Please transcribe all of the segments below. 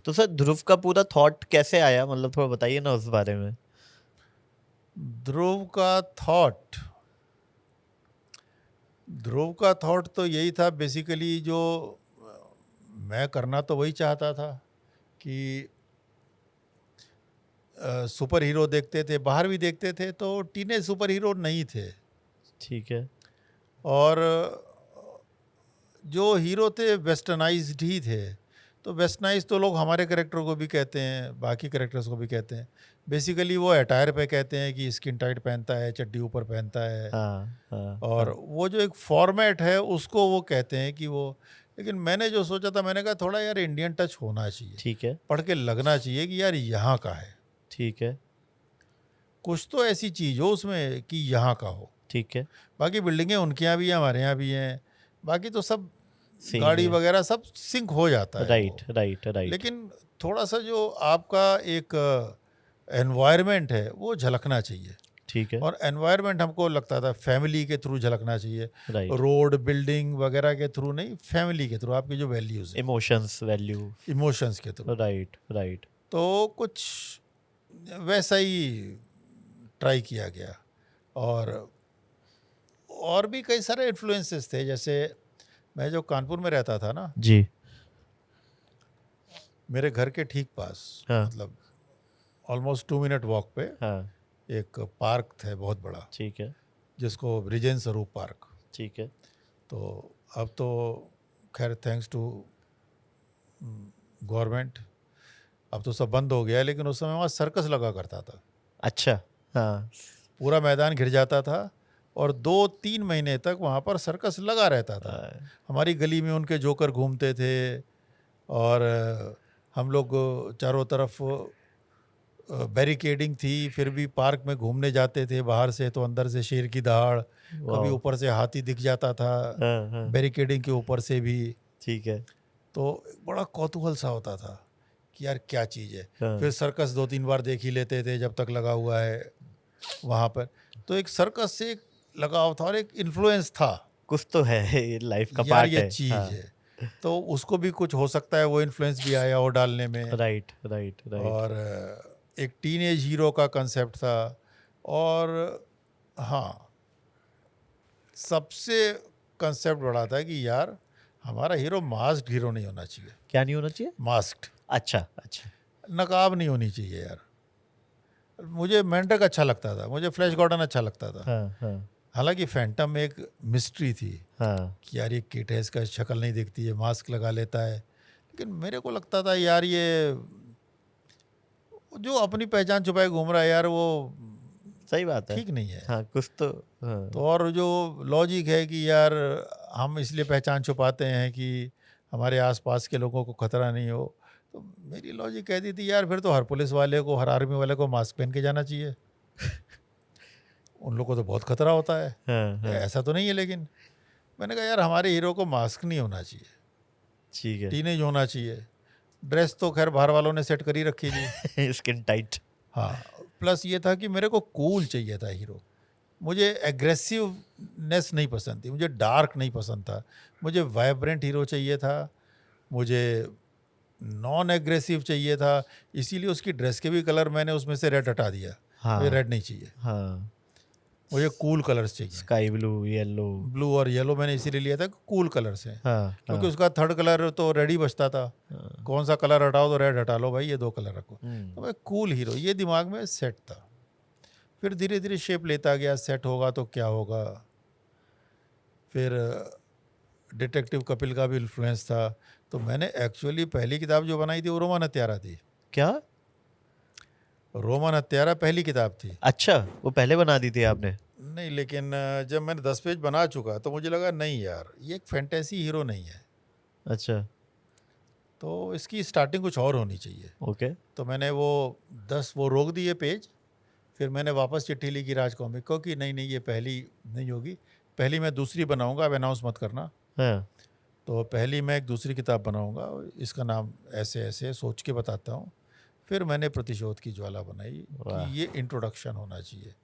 तो सर ध्रुव का पूरा थॉट कैसे आया, मतलब थोड़ा बताइए ना उस बारे में। ध्रुव का थॉट तो यही था बेसिकली, जो मैं करना तो वही चाहता था कि सुपर हीरो देखते थे, बाहर भी देखते थे, तो टीनेज सुपर हीरो नहीं थे। ठीक है। और जो हीरो थे वेस्टर्नाइज्ड ही थे। तो वेस्टर्नाइज तो लोग हमारे कैरेक्टर को भी कहते हैं, बाकी कैरेक्टर्स को भी कहते हैं। बेसिकली वो अटायर पे कहते हैं कि स्किन टाइट पहनता है, चड्डी ऊपर पहनता है, हाँ हाँ और हाँ। वो जो एक फॉर्मेट है उसको वो कहते हैं कि वो। लेकिन मैंने जो सोचा था, मैंने कहा थोड़ा यार इंडियन टच होना चाहिए, ठीक है। पढ़ के लगना चाहिए कि यार यहाँ का है, ठीक है। कुछ तो ऐसी चीज़ हो उसमें कि यहाँ का हो। ठीक है। बाकी बिल्डिंगें उनके यहाँ भी हैं, हमारे यहाँ भी हैं, बाकी तो सब सेम ही गाड़ी है। वगैरह सब सिंक हो जाता है वो। Right right right. लेकिन थोड़ा सा जो आपका एक एनवायरनमेंट है वो झलकना चाहिए। ठीक है। और एनवायरनमेंट हमको लगता था फैमिली के थ्रू झलकना चाहिए, राइट। रोड बिल्डिंग वगैरह के थ्रू नहीं, फैमिली के थ्रू, आपकी जो वैल्यूज़ हैं, इमोशंस, वैल्यू। इमोशंस के थ्रू। Right right. तो कुछ वैसा ही ट्राई किया गया। और भी कई सारे इन्फ्लुएंसेस थे, जैसे मैं जो कानपुर में रहता था ना, जी। मेरे घर के ठीक पास, हाँ मतलब ऑलमोस्ट 2 मिनट वॉक पे हाँ। एक पार्क है बहुत बड़ा, ठीक है। जिसको ब्रिजेन स्वरूप पार्क। ठीक है। तो अब तो खैर थैंक्स टू गवर्नमेंट अब तो सब बंद हो गया है, लेकिन उस समय वहाँ सर्कस लगा करता था। अच्छा। हाँ। पूरा मैदान घिर जाता था और 2-3 महीने तक वहाँ पर सर्कस लगा रहता था। हमारी गली में उनके जोकर घूमते थे, और हम लोग चारों तरफ बैरिकेडिंग थी, फिर भी पार्क में घूमने जाते थे बाहर से, तो अंदर से शेर की दहाड़, कभी वाह। ऊपर से हाथी दिख जाता था हाँ हाँ। बैरिकेडिंग के ऊपर से भी। ठीक है। तो बड़ा कौतूहल सा होता था कि यार क्या चीज़ है। हाँ। फिर सर्कस 2-3 बार देख ही लेते थे जब तक लगा हुआ है वहाँ पर। तो एक सर्कस से एक लगाव था और एक इन्फ्लुएंस था, कुछ तो है, ये लाइफ का यार पार्ट ये है। चीज़ हाँ। है, तो उसको भी कुछ हो सकता है, वो इन्फ्लुएंस भी आया और डालने में। Right right right. और एक टीनेज हीरो का कंसेप्ट था। और हाँ, सबसे कंसेप्ट बड़ा था कि यार हमारा हीरो मास्क्ड हीरो नहीं होना चाहिए। क्या नहीं होना चाहिए? मास्क्ड, अच्छा अच्छा। नकाब नहीं होनी चाहिए यार। मुझे मेंढक अच्छा लगता था, मुझे फ्लैश गॉर्डन अच्छा लगता था। हाँ हाँ हालांकि फैंटम में एक मिस्ट्री थी हाँ। कि यार ये किट है, इसका शक्ल नहीं दिखती है, मास्क लगा लेता है। लेकिन मेरे को लगता था यार ये जो अपनी पहचान छुपाए घूम रहा है यार, वो सही बात है। ठीक नहीं है। हाँ कुछ तो। हाँ। तो और जो लॉजिक है कि यार हम इसलिए पहचान छुपाते हैं कि हमारे आसपास के लोगों को खतरा नहीं हो, तो मेरी लॉजिक कहती थी यार फिर तो हर पुलिस वाले को, हर आर्मी वाले को मास्क पहन के जाना चाहिए। उन लोगों को तो बहुत खतरा होता है, हाँ हाँ। ऐसा तो नहीं है। लेकिन मैंने कहा यार हमारे हीरो को मास्क नहीं होना चाहिए, ठीक है। टीनेज होना चाहिए। ड्रेस तो खैर बाहर वालों ने सेट कर ही रखी थी। Skin tight. हाँ, प्लस ये था कि मेरे को कूल चाहिए था हीरो। मुझे एग्रेसिवनेस नहीं पसंद थी, मुझे डार्क नहीं पसंद था, मुझे वाइब्रेंट हीरो चाहिए था, मुझे नॉन एग्रेसिव चाहिए था। इसीलिए उसकी ड्रेस के भी कलर मैंने उसमें से रेड हटा दिया। मुझे हाँ रेड नहीं चाहिए, हाँ। मुझे कूल कलर्स चाहिए। Sky blue, yellow. ब्लू और येलो मैंने इसीलिए लिया था कि कूल कलर्स हैं, हाँ क्योंकि हाँ। उसका थर्ड कलर तो रेड ही बचता था। हाँ। कौन सा कलर हटाओ तो रेड हटा लो भाई, ये 2 कलर रखो। तो हम्म। मैं कूल हीरो, ये दिमाग में सेट था। फिर धीरे धीरे शेप लेता गया, सेट होगा तो क्या होगा। फिर डिटेक्टिव कपिल का भी इन्फ्लुएंस था। तो मैंने एक्चुअली पहली किताब जो बनाई थी वो रोमन हत्यारा थी। क्या? रोमन हत्यारा पहली किताब थी। अच्छा, वो पहले बना दी थी आपने? नहीं, लेकिन जब मैंने 10 पेज बना चुका तो मुझे लगा नहीं यार ये एक फैंटेसी हीरो नहीं है, अच्छा। तो इसकी स्टार्टिंग कुछ और होनी चाहिए। ओके। तो मैंने वो 10 वो रोक दिए पेज। फिर मैंने वापस चिट्ठी लिखी राज कॉमिक को कि नहीं नहीं ये पहली नहीं होगी, पहली मैं दूसरी बनाऊंगा, अब अनाउंस मत करना। हाँ। तो पहली मैं एक दूसरी किताब बनाऊंगा, इसका नाम ऐसे ऐसे सोच के बताता हूँ। फिर मैंने प्रतिशोध की ज्वाला बनाई कि वाह। ये इंट्रोडक्शन होना चाहिए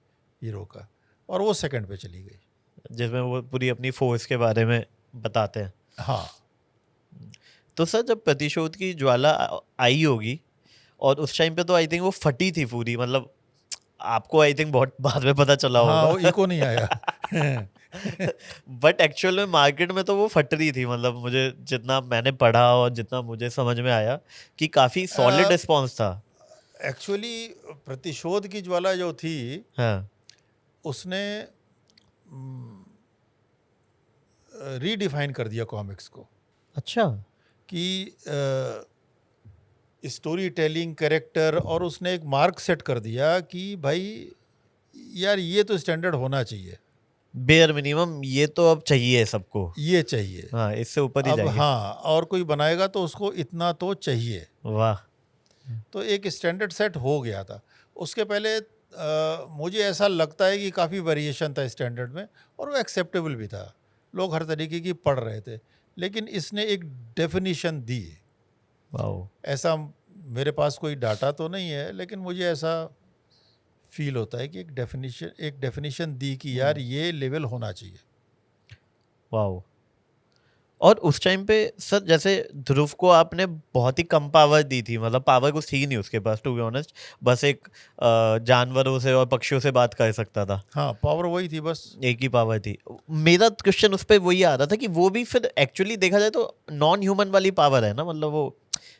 हीरो का, और वो सेकंड पे चली गई। जिसमें वो पूरी अपनी फोर्स के बारे में बताते हैं। हाँ, तो सर जब प्रतिशोध की ज्वाला आई होगी और उस टाइम पे तो आई थिंक वो फटी थी पूरी, मतलब आपको आई थिंक बहुत बाद में पता चला हाँ, होगा। वो इको नहीं आया। बट एक्चुअल में मार्केट में तो वो फट रही थी, मतलब मुझे जितना मैंने पढ़ा और जितना मुझे समझ में आया कि काफी सॉलिड रिस्पॉन्स था। एक्चुअली प्रतिशोध की ज्वाला जो थी हाँ उसने रीडिफाइन कर दिया कॉमिक्स को अच्छा। कि स्टोरी टेलिंग, कैरेक्टर, और उसने एक मार्क सेट कर दिया कि भाई यार ये तो स्टैंडर्ड होना चाहिए, बेयर मिनिमम ये तो अब चाहिए सबको, ये चाहिए। हाँ इससे ऊपर ही अब जाएंगे। हाँ, और कोई बनाएगा तो उसको इतना तो चाहिए। वाह। तो एक स्टैंडर्ड सेट हो गया था। उसके पहले मुझे ऐसा लगता है कि काफ़ी वेरिएशन था स्टैंडर्ड में, और वो एक्सेप्टेबल भी था, लोग हर तरीके की पढ़ रहे थे। लेकिन इसने एक डेफिनेशन दी। वाओ। ऐसा मेरे पास कोई डाटा तो नहीं है, लेकिन मुझे ऐसा फील होता है कि एक डेफिनेशन दी कि यार ये लेवल होना चाहिए। वाओ। और उस टाइम पे सर जैसे ध्रुव को आपने बहुत ही कम पावर दी थी, मतलब पावर कुछ थी नहीं उसके पास टू बी ऑनेस्ट, बस एक जानवरों से और पक्षियों से बात कर सकता था। हाँ, पावर वही थी, बस एक ही पावर थी। मेरा क्वेश्चन उस पर वही आ रहा था कि वो भी फिर एक्चुअली देखा जाए तो नॉन ह्यूमन वाली पावर है ना, मतलब वो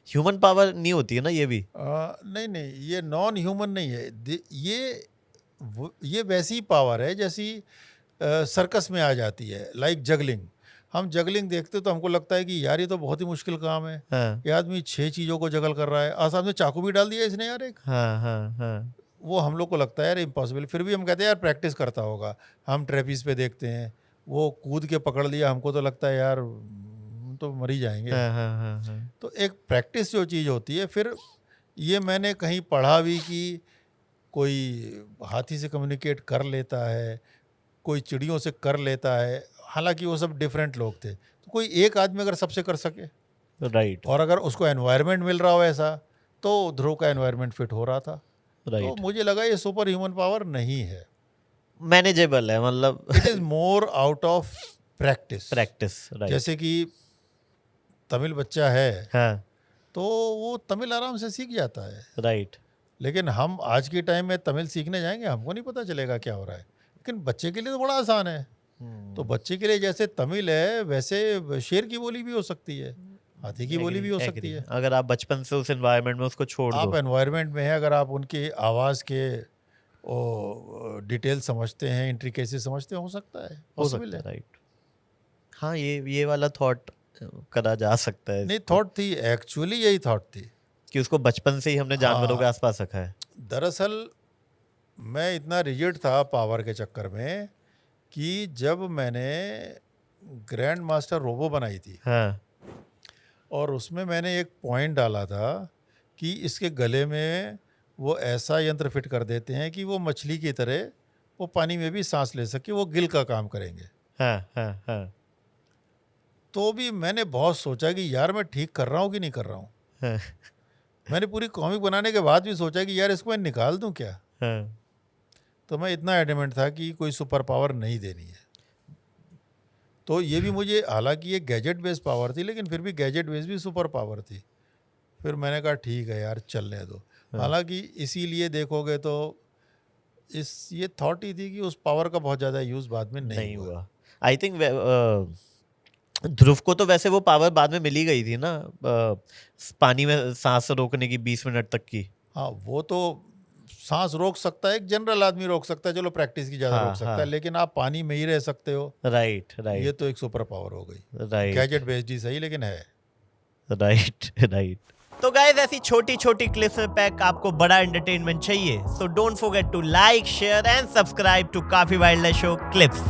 ह्यूमन पावर नहीं होती है ना ये भी। नहीं नहीं, ये नॉन ह्यूमन नहीं है। ये वैसी पावर है जैसी सर्कस में आ जाती है, लाइक जगलिंग। हम जगलिंग देखते तो हमको लगता है कि यार ये तो बहुत ही मुश्किल काम है। हाँ ये आदमी 6 चीज़ों को जगल कर रहा है, और सामने चाकू भी डाल दिया इसने यार एक। हाँ हाँ हाँ। वो हम लोग को लगता है यार इम्पॉसिबल, फिर भी हम कहते हैं यार प्रैक्टिस करता होगा। हम ट्रेपीज पे देखते हैं, वो कूद के पकड़ लिया, हमको तो लगता है यार तो मर ही जाएंगे। हाँ हाँ हाँ हाँ। तो एक प्रैक्टिस जो चीज़ होती है, फिर ये मैंने कहीं पढ़ा भी कि कोई हाथी से कम्युनिकेट कर लेता है, कोई चिड़ियों से कर लेता है, हालांकि वो सब डिफरेंट लोग थे। तो कोई एक आदमी अगर सबसे कर सके, राइट और अगर उसको एनवायरनमेंट मिल रहा हो ऐसा, तो ध्रुव का एनवायरनमेंट फिट हो रहा था। तो राइट। मुझे लगा ये सुपर ह्यूमन पावर नहीं है, मैनेजेबल है, मतलब it is more out of practice. Practice. Right. जैसे कि तमिल बच्चा है हाँ तो वो तमिल आराम से सीख जाता है, राइट। लेकिन हम आज के टाइम में तमिल सीखने जाएंगे, हमको नहीं पता चलेगा क्या हो रहा है। लेकिन बच्चे के लिए तो बड़ा आसान है। तो बच्चे के लिए जैसे तमिल है, वैसे शेर की बोली भी हो सकती है, हाथी की बोली भी हो सकती है। अगर आप बचपन से उस एनवायरनमेंट में उसको छोड़ आप दो। एनवायरनमेंट में हैं, अगर आप उनकी आवाज़ के डिटेल समझते हैं, इंट्रिकेसी समझते हैं, हो सकता है, हो पॉसिबल सकता है। है। राइट। हाँ ये वाला थॉट करा जा सकता है नहीं, थॉट थी, एक्चुअली यही थॉट थी कि उसको बचपन से ही हमने जानवरों के हाँ। आसपास रखा है। दरअसल मैं इतना रिजिड था पावर के चक्कर में कि जब मैंने ग्रैंड मास्टर रोबो बनाई थी, हाँ और उसमें मैंने एक पॉइंट डाला था कि इसके गले में वो ऐसा यंत्र फिट कर देते हैं कि वो मछली की तरह वो पानी में भी सांस ले सके, वो गिल का काम करेंगे। हाँ हाँ हाँ तो भी मैंने बहुत सोचा कि यार मैं ठीक कर रहा हूँ कि नहीं कर रहा हूँ। हाँ मैंने पूरी कॉमिक बनाने के बाद भी सोचा कि यार इसको मैं निकाल दूँ क्या। हाँ। तो मैं इतना एडमेंट था कि कोई सुपर पावर नहीं देनी है। तो ये भी मुझे, हालांकि ये गैजेट बेस्ड पावर थी, लेकिन फिर भी गैजेट बेस्ड भी सुपर पावर थी। फिर मैंने कहा ठीक है यार चलने दो। हालांकि इसीलिए देखोगे तो ये थॉट ही थी कि उस पावर का बहुत ज़्यादा यूज़ बाद में नहीं हुआ। आई थिंक ध्रुव को तो वैसे वो पावर बाद में मिली गई थी ना, पानी में सांस रोकने की 20 मिनट तक की। हाँ, वो तो सांस रोक सकता है, एक जनरल आदमी रोक सकता है, चलो प्रैक्टिस की ज़्यादा हाँ, रोक सकता हाँ। है, लेकिन आप पानी में ही रह सकते हो, राइट ये राइट तो एक सुपर पावर हो गई। राइट गैजेट बेस्ड ही सही, लेकिन है। Right right. तो गाइस ऐसी छोटी छोटी क्लिप्स में पैक आपको बड़ा एंटरटेनमेंट चाहिए, so don't forget to like share and subscribe to काफी वाइल्ड लाइफ शो क्लिप्स।